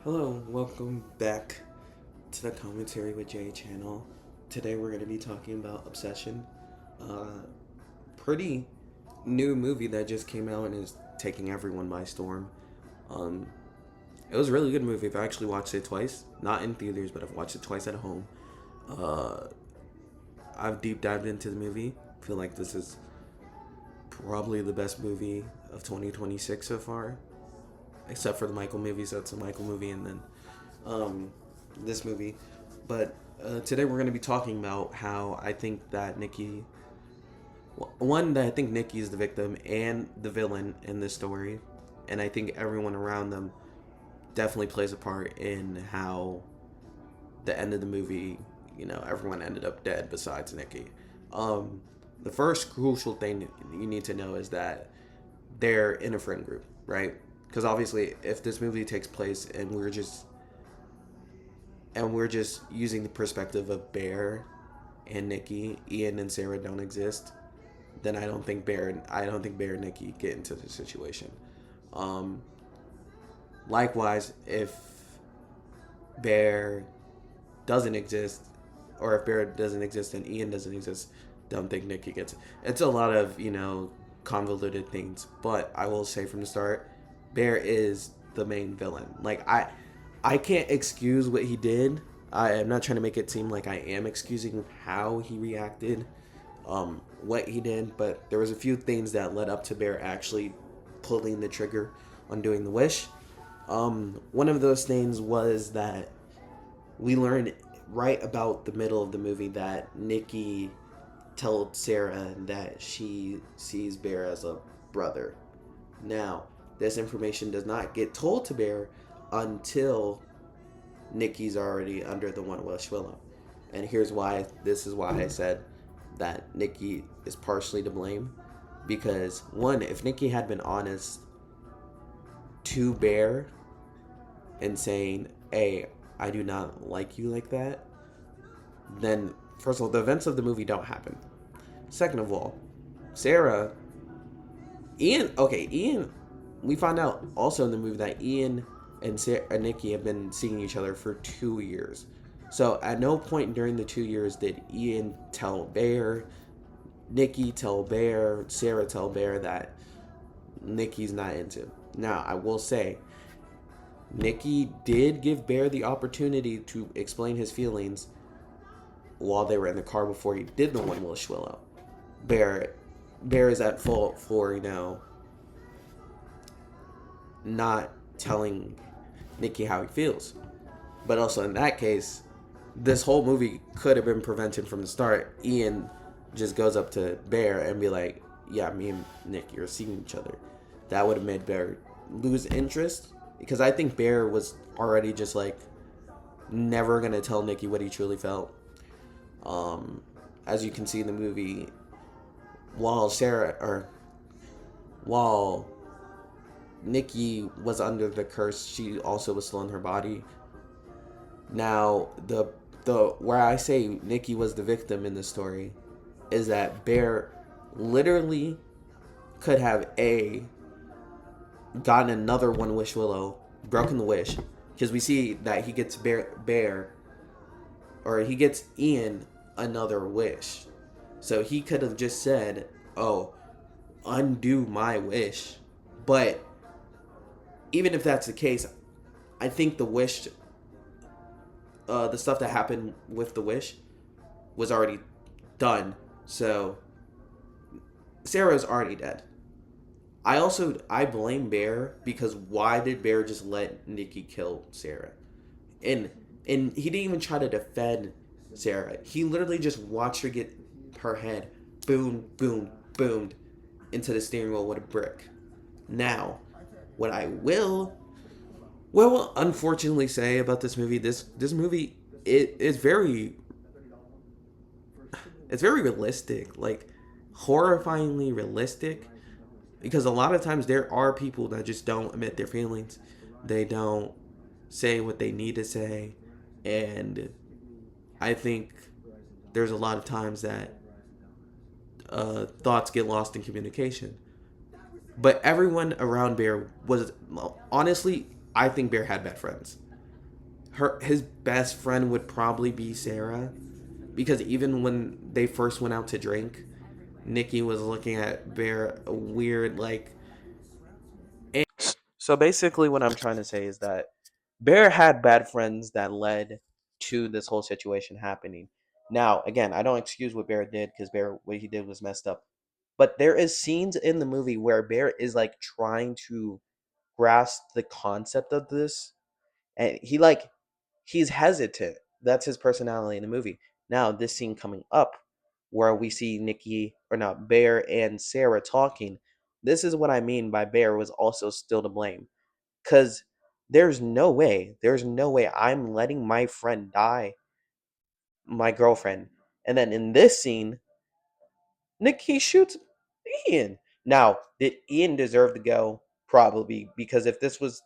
Hello, welcome back to the Commentary with Jay channel. Today we're going to be talking about Obsession. Pretty new movie that just came out and is taking everyone by storm. Um, it was a really good movie. I've actually watched it twice. Not in theaters, but I've watched it twice at home. Uh, I've deep dived into the movie. Feel like this is probably the best movie of 2026 so far. Except for the Michael movies. That's a Michael movie, and then this movie. But today we're going to be talking about how I think that Nikki, one, that I think Nikki is the victim and the villain in this story, and I think everyone around them definitely plays a part in how the end of the movie, everyone ended up dead besides Nikki. The first crucial thing you need to know is that they're in a friend group, right? Because obviously, if this movie takes place and we're just using the perspective of Bear and Nikki, Ian and Sarah don't exist, then I don't think Bear and Nikki get into the situation. Um, Likewise, if Bear doesn't exist, or if Bear doesn't exist and Ian doesn't exist, don't think Nikki gets it. It's a lot of convoluted things, but I will say from the start, Bear is the main villain. Like I can't excuse what he did. I am not trying to make it seem like I am excusing how he reacted, what he did, but there was a few things that led up to Bear actually pulling the trigger on doing the wish. One of those things was that we learned right about the middle of the movie that Nikki told Sarah that she sees Bear as a brother. Now, this information does not get told to Bear until Nikki's already under the One Wish Willow. And here's why. This is why I said that Nikki is partially to blame. Because, one, if Nikki had been honest to Bear and saying, hey, I do not like you like that, then, first of all, the events of the movie don't happen. Second of all, Ian, we find out also in the movie that Ian and Nikki have been seeing each other for 2 years. So at no point during the 2 years did Ian tell Bear, Nikki tell Bear, Sarah tell Bear that Nikki's not into. Now, I will say, Nikki did give Bear the opportunity to explain his feelings while they were in the car before he did the One Wish Willow. Bear is at fault for, not telling Nikki how he feels. But also in that case, this whole movie could have been prevented from the start. Ian just goes up to Bear and be like, yeah, me and Nikki are seeing each other. That would have made Bear lose interest, because I think Bear was already just like never going to tell Nikki what he truly felt. As you can see in the movie, while Nikki was under the curse, she also was still in her body. Now, the where I say Nikki was the victim in this story is that Bear literally could have gotten another One Wish Willow, broken the wish, because we see that he gets he gets Ian another wish. So he could have just said, oh, undo my wish. But even if that's the case, I think the wish, the stuff that happened with the wish was already done. So Sarah's already dead. I blame Bear, because why did Bear just let Nikki kill Sarah? And he didn't even try to defend Sarah. He literally just watched her get her head boomed into the steering wheel with a brick. Now, what I will unfortunately say about this movie, this movie, it's very realistic, like horrifyingly realistic, because a lot of times there are people that just don't admit their feelings. They don't say what they need to say, and I think there's a lot of times that thoughts get lost in communication. But everyone around Bear was, honestly, I think Bear had bad friends. his best friend would probably be Sarah, because even when they first went out to drink, Nikki was looking at Bear weird like. So basically, what I'm trying to say is that Bear had bad friends that led to this whole situation happening. Now, again, I don't excuse what Bear did, because Bear, what he did was messed up. But there is scenes in the movie where Bear is like trying to grasp the concept of this, and he's hesitant. That's his personality in the movie. Now, this scene coming up where we see Nikki, or not, Bear and Sarah talking. This is what I mean by Bear was also still to blame. Cause there's no way I'm letting my friend die, my girlfriend. And then in this scene, Nikki shoots Ian. Now, did Ian deserve to go? Probably, because if this was,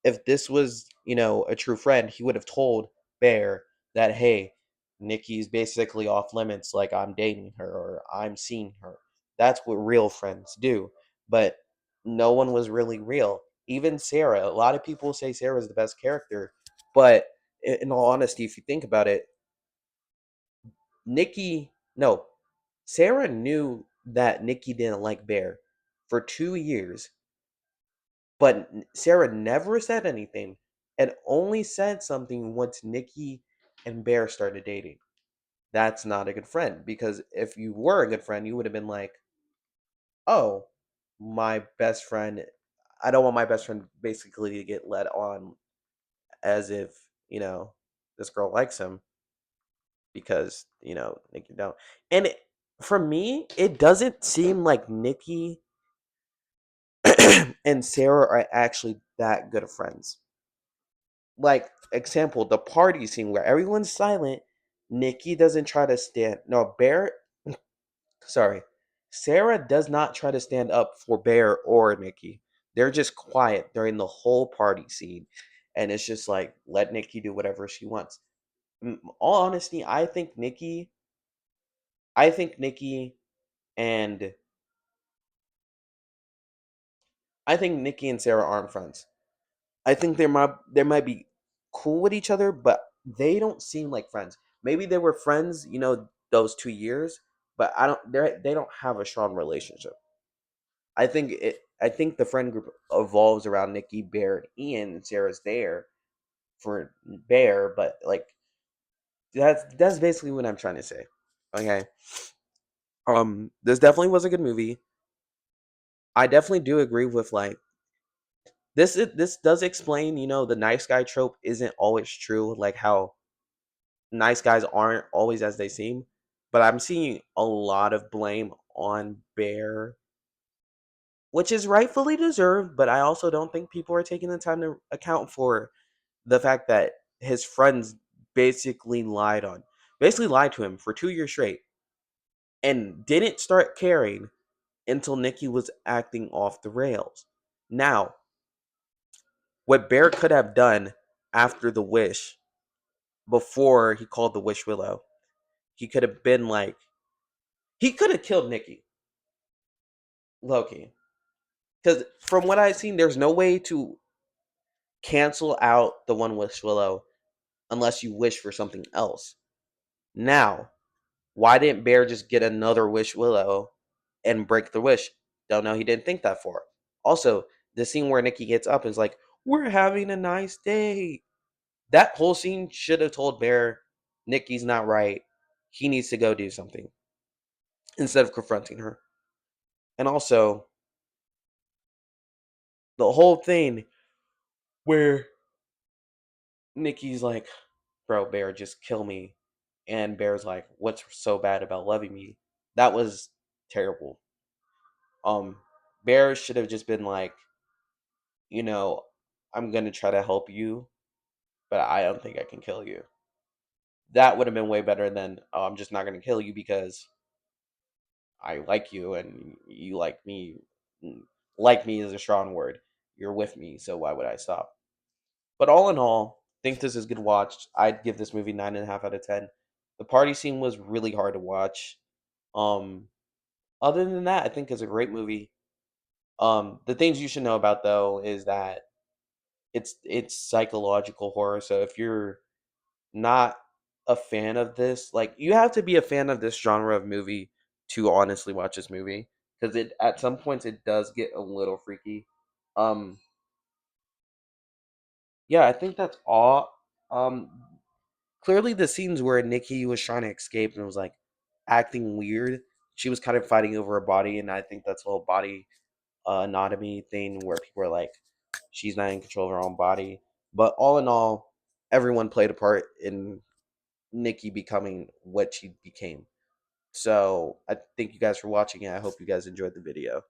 a true friend, he would have told Bear that, hey, Nikki's basically off limits, like I'm dating her or I'm seeing her. That's what real friends do. But no one was really real. Even Sarah, a lot of people say Sarah's the best character, but in all honesty, if you think about it, no, Sarah knew that Nikki didn't like Bear for 2 years, but Sarah never said anything, and only said something once Nikki and Bear started dating. That's not a good friend, because if you were a good friend, you would have been like, "Oh, my best friend, I don't want my best friend basically to get led on as if, this girl likes him, because, Nikki don't." And for me, it doesn't seem like Nikki and Sarah are actually that good of friends. Like, example, the party scene where everyone's silent, Nikki doesn't try to stand, no, Bear, sorry, Sarah does not try to stand up for Bear or Nikki. They're just quiet during the whole party scene, and it's just like, let Nikki do whatever she wants. All honesty, I think Nikki and I think Nikki and Sarah aren't friends. I think they might be cool with each other, but they don't seem like friends. Maybe they were friends, those 2 years, but they don't have a strong relationship. I think the friend group evolves around Nikki, Bear, and Ian, and Sarah's there for Bear, but like that's basically what I'm trying to say. Okay. This definitely was a good movie. I definitely do agree with like this does explain, the nice guy trope isn't always true, like how nice guys aren't always as they seem. But I'm seeing a lot of blame on Bear, which is rightfully deserved, but I also don't think people are taking the time to account for the fact that his friends basically lied to him for 2 years straight, and didn't start caring until Nikki was acting off the rails. Now, what Bear could have done after the wish, before he called the wish Willow, he could have been like, he could have killed Nikki, Loki. Because from what I've seen, there's no way to cancel out the one wish Willow unless you wish for something else. Now, why didn't Bear just get another wish Willow and break the wish? Don't know. He didn't think that far. Also, the scene where Nikki gets up and is like, "We're having a nice day." That whole scene should have told Bear, Nikki's not right. He needs to go do something instead of confronting her. And also, the whole thing where Nikki's like, "Bro, Bear, just kill me." And Bear's like, "What's so bad about loving me?" That was terrible. Um, Bear should have just been like, you know, "I'm gonna try to help you, but I don't think I can kill you." That would have been way better than, "Oh, I'm just not gonna kill you because I like you and you like me." Like me is a strong word. You're with me, so why would I stop? But all in all, think this is good watch. I'd give this movie 9.5 out of 10. The party scene was really hard to watch. Um, Other than that, I think it's a great movie. The things you should know about though is that it's psychological horror. So if you're not a fan of this, like you have to be a fan of this genre of movie to honestly watch this movie because it at some points it does get a little freaky. Um, yeah, I think that's all. Um, Clearly the scenes where Nikki was trying to escape and was like acting weird, she was kind of fighting over her body, and I think that's a whole body anatomy thing where people are like, she's not in control of her own body. But all in all, everyone played a part in Nikki becoming what she became. So I thank you guys for watching it. I hope you guys enjoyed the video.